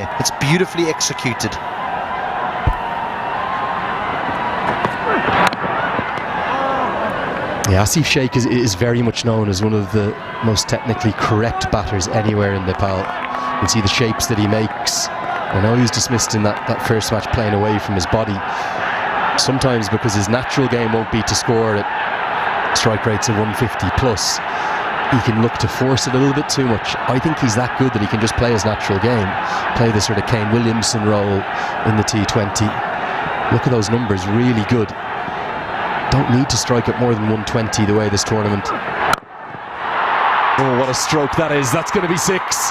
there. It's beautifully executed. Yeah, Asif Sheikh is very much known as one of the most technically correct batters anywhere in Nepal. You can see the shapes that he makes. I know he was dismissed in that first match playing away from his body, sometimes because his natural game won't be to score at strike rates of 150 plus. He can look to force it a little bit too much. I think he's that good that he can just play his natural game, play the sort of Kane Williamson role in the T20. Look at those numbers, really good. Don't need to strike at more than 120 the way this tournament. Oh, what a stroke that is. That's going to be 6.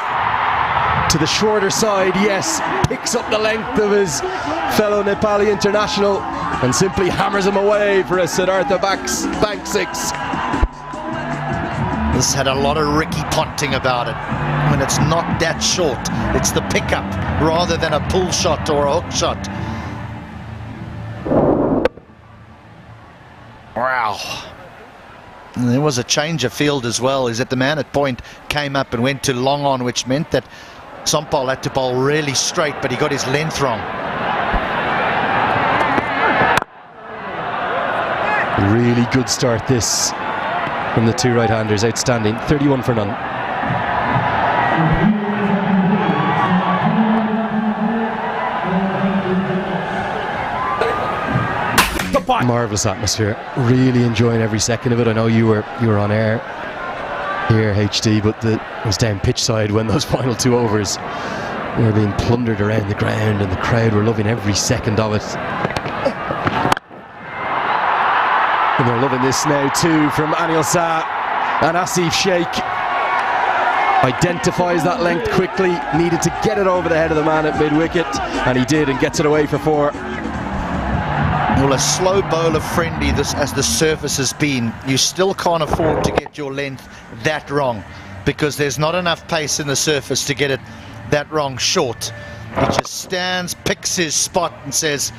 To the shorter side, yes. Picks up the length of his fellow Nepali international and simply hammers him away for a Siddhartha Bank 6. This had a lot of Ricky Ponting about it. When it's not that short, it's the pickup rather than a pull shot or a hook shot. Wow. And there was a change of field as well, is that the man at point came up and went to long on, which meant that Sompal had to bowl really straight, but he got his length wrong. Really good start this from the two right-handers, outstanding. 31 for none. Marvellous atmosphere, really enjoying every second of it. I know you were on air here, HD, but it was down pitch side when those final 2 overs were being plundered around the ground, and the crowd were loving every second of it. And they're loving this now too from Anil Shah. And Asif Sheikh identifies that length quickly, needed to get it over the head of the man at mid-wicket, and he did, and gets it away for 4. Well, a slow bowler friendly as the surface has been, you still can't afford to get your length that wrong, because there's not enough pace in the surface to get it that wrong short. He just stands, picks his spot and says,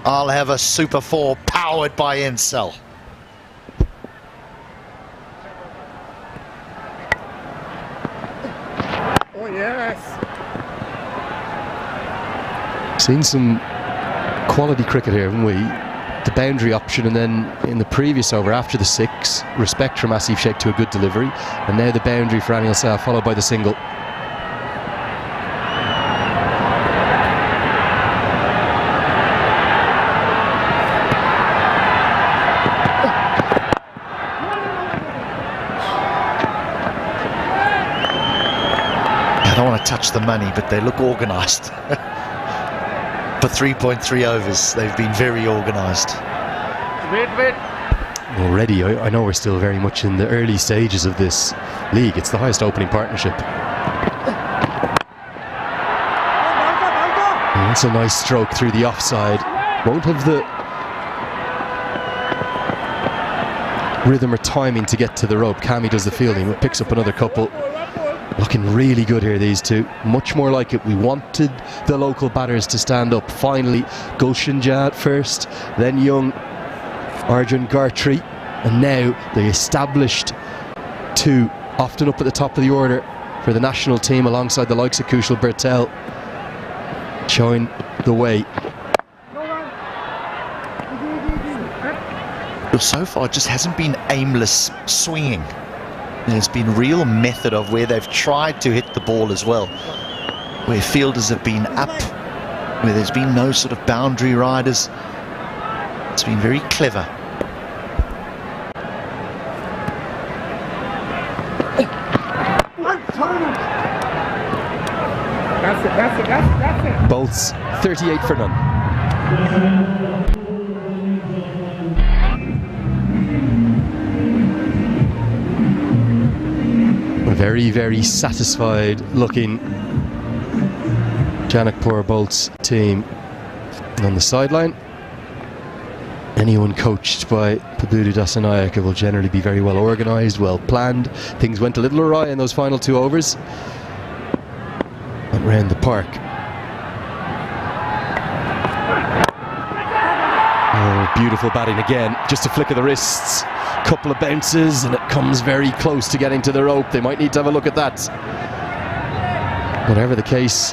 I'll have a Super 4 powered by Encel. Oh yes. Seen some quality cricket here, haven't we? The boundary option, and then in the previous over after the 6, respect from Asif Sheikh to a good delivery, and now the boundary for Anil Shah followed by the single. I don't want to touch the money, but they look organised. For 3.3 overs, they've been very organised. Wait. Already, I know we're still very much in the early stages of this league. It's the highest opening partnership. And that's a nice stroke through the offside. Won't have the rhythm or timing to get to the rope. Cammy does the fielding, but picks up another couple. Looking really good here, these two. Much more like it. We wanted the local batters to stand up. Finally, Gulshan Jha at first, then young Arjun Gartri, and now the established 2, often up at the top of the order for the national team alongside the likes of Kushal Bertel, showing the way. So far, it just hasn't been aimless swinging. There's been real method of where they've tried to hit the ball as well, where fielders have been up, where there's been no sort of boundary riders. It's been very clever. That's it. Bolts 38 for none. Very, very satisfied looking Janakpur Bolts team on the sideline. Anyone coached by Pabudu Dasanayaka will generally be very well organised, well planned. Things went a little awry in those final 2 overs. Went round the park. Oh, beautiful batting again. Just a flick of the wrists. Couple of bounces and it comes very close to getting to the rope. They might need to have a look at that. Whatever the case,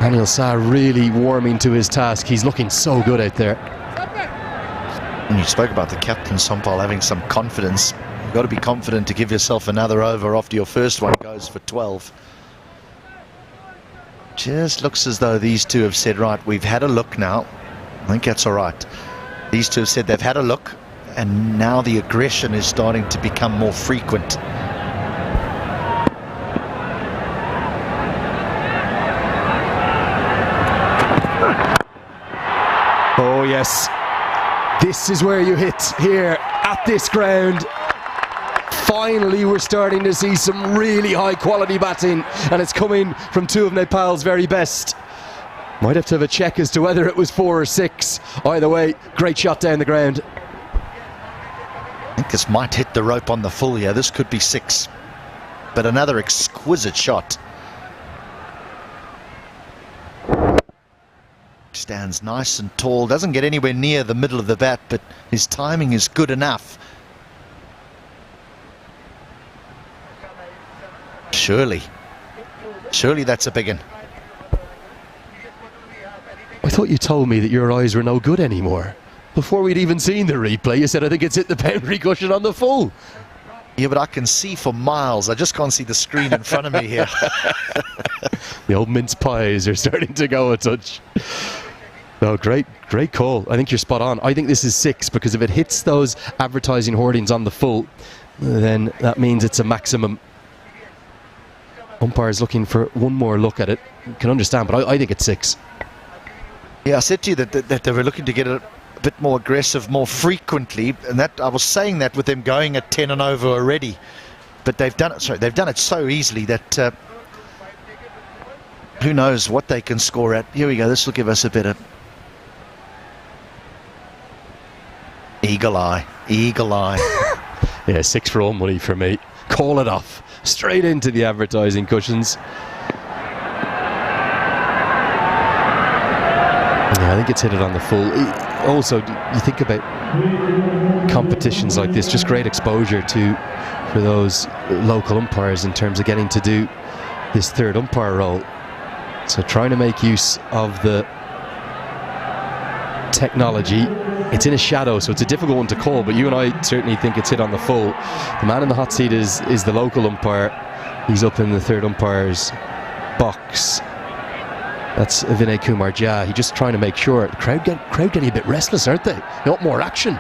Anil Shah really warming to his task. He's looking so good out there. And you spoke about the captain, Sampal, having some confidence. You've got to be confident to give yourself another over after your first one goes for 12. Just looks as though these two have said, right, we've had a look now. I think that's all right. These two have said they've had a look, and now the aggression is starting to become more frequent. Oh yes, this is where you hit here at this ground. Finally we're starting to see some really high quality batting, and it's coming from two of Nepal's very best. Might have to have a check as to whether it was 4 or 6. Either way, great shot down the ground. I think this might hit the rope on the full here. This could be 6, but another exquisite shot. Stands nice and tall, doesn't get anywhere near the middle of the bat, but his timing is good enough. Surely that's a big one. I thought you told me that your eyes were no good anymore. Before we'd even seen the replay, you said I think it's hit the boundary cushion on the full. Yeah, but I can see for miles. I just can't see the screen in front of me here. The old mince pies are starting to go a touch. No, great call. I think you're spot on. I think this is 6, because if it hits those advertising hoardings on the full, then that means it's a maximum. Umpire's looking for one more look at it. You can understand, but I think it's 6. Yeah, I said to you that they were looking to get a bit more aggressive more frequently, and that I was saying that with them going at 10 and over already, but they've done it. Sorry, they've done it so easily that who knows what they can score at. Here we go. This will give us a bit of eagle eye. Yeah, 6 for all money for me. Call it off. Straight into the advertising cushions. Yeah, I think it's hit it on the full. Also, you think about competitions like this, just great exposure for those local umpires in terms of getting to do this third umpire role. So trying to make use of the technology. It's in a shadow, so it's a difficult one to call, but you and I certainly think it's hit on the full. The man in the hot seat is the local umpire. He's up in the third umpire's box. That's Vinay Kumar Jha. He's just trying to make sure. The crowd getting a bit restless, aren't they? They want more action.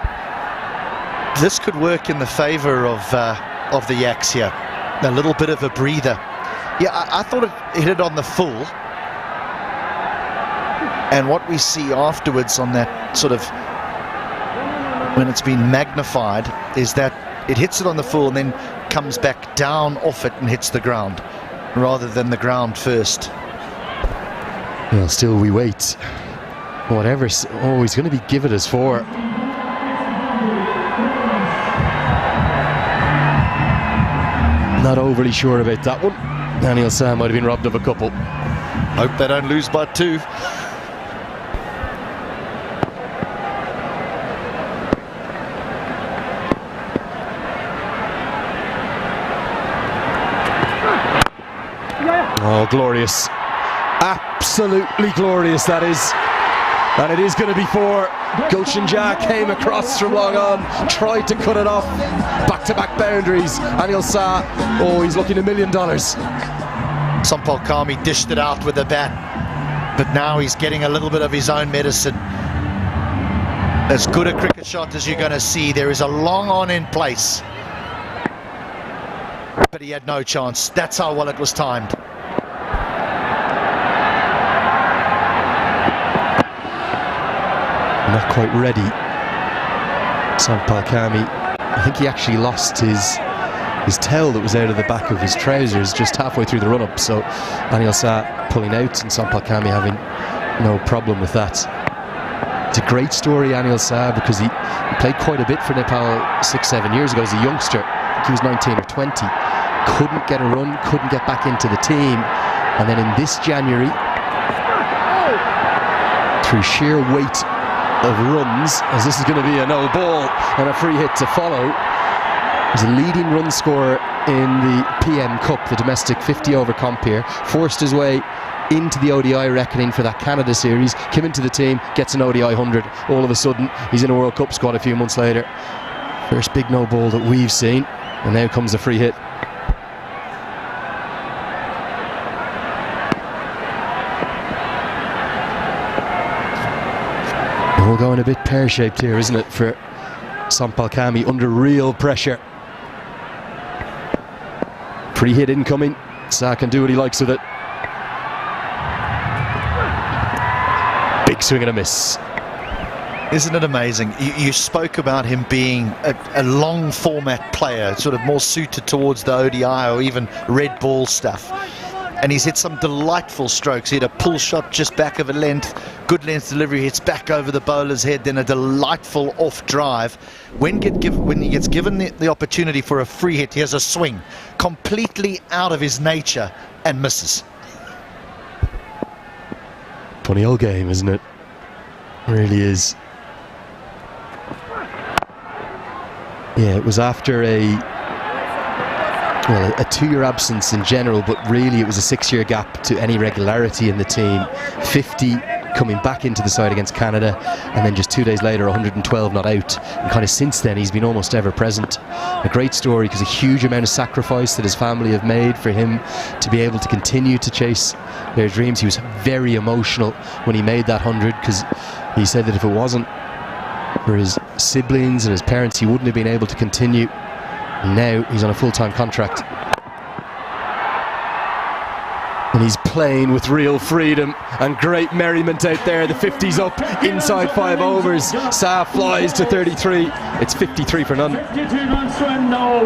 This could work in the favour of the Yaks here. A little bit of a breather. Yeah, I thought it hit it on the full. And what we see afterwards on that sort of, when it's been magnified, is that it hits it on the full and then comes back down off it and hits the ground, rather than the ground first. Well, still we wait. Whatever. Oh, he's going to be given us 4. Not overly sure about that one. Anil Shah might have been robbed of a couple. Hope they don't lose by 2. Oh, glorious. Absolutely glorious, that is. And it is going to be 4. Gulshan Jha came across from long on, tried to cut it off. Back-to-back boundaries. Anil Shah, oh, he's looking $1 million. Sampal Kami dished it out with the bat, but now he's getting a little bit of his own medicine. As good a cricket shot as you're going to see. There is a long on in place, but he had no chance. That's how well it was timed. Not quite ready. Sampal Kami, I think he actually lost his towel that was out of the back of his trousers just halfway through the run-up, so Anil Shah pulling out and Sampal Kami having no problem with that. It's a great story, Anil Shah, because he played quite a bit for Nepal 6-7 years ago as a youngster. I think he was 19 or 20. Couldn't get a run, couldn't get back into the team, and then in this January, through sheer weight of runs, as this is going to be a no ball and a free hit to follow, he's a leading run scorer in the PM Cup, the domestic 50 over comp here. Forced his way into the ODI reckoning for that Canada series, came into the team, gets an ODI 100. All of a sudden, he's in a World Cup squad a few months later. First big no ball that we've seen, and now comes a free hit. All going a bit pear-shaped here, isn't it, for Sampalkami under real pressure. Free hit incoming. Sa can do what he likes with it. Big swing and a miss. Isn't it amazing? You spoke about him being a long format player, sort of more suited towards the ODI or even red ball stuff. And he's hit some delightful strokes. He had a pull shot just back of a length, good length delivery, hits back over the bowler's head, then a delightful off drive. When he gets given the opportunity for a free hit, he has a swing completely out of his nature and misses. Funny old game, isn't it? It really is. Yeah, it was after a 2-year absence in general, but really it was a 6-year gap to any regularity in the team. 50 coming back into the side against Canada, and then just 2 days later 112 not out, and kind of since then he's been almost ever present. A great story, because a huge amount of sacrifice that his family have made for him to be able to continue to chase their dreams. He was very emotional when he made that 100, because he said that if it wasn't for his siblings and his parents, he wouldn't have been able to continue. Now he's on a full-time contract, and he's playing with real freedom and great merriment out there. The 50's up inside 5 overs. Sa flies to 33. It's 53 for none. 52 runs to a no.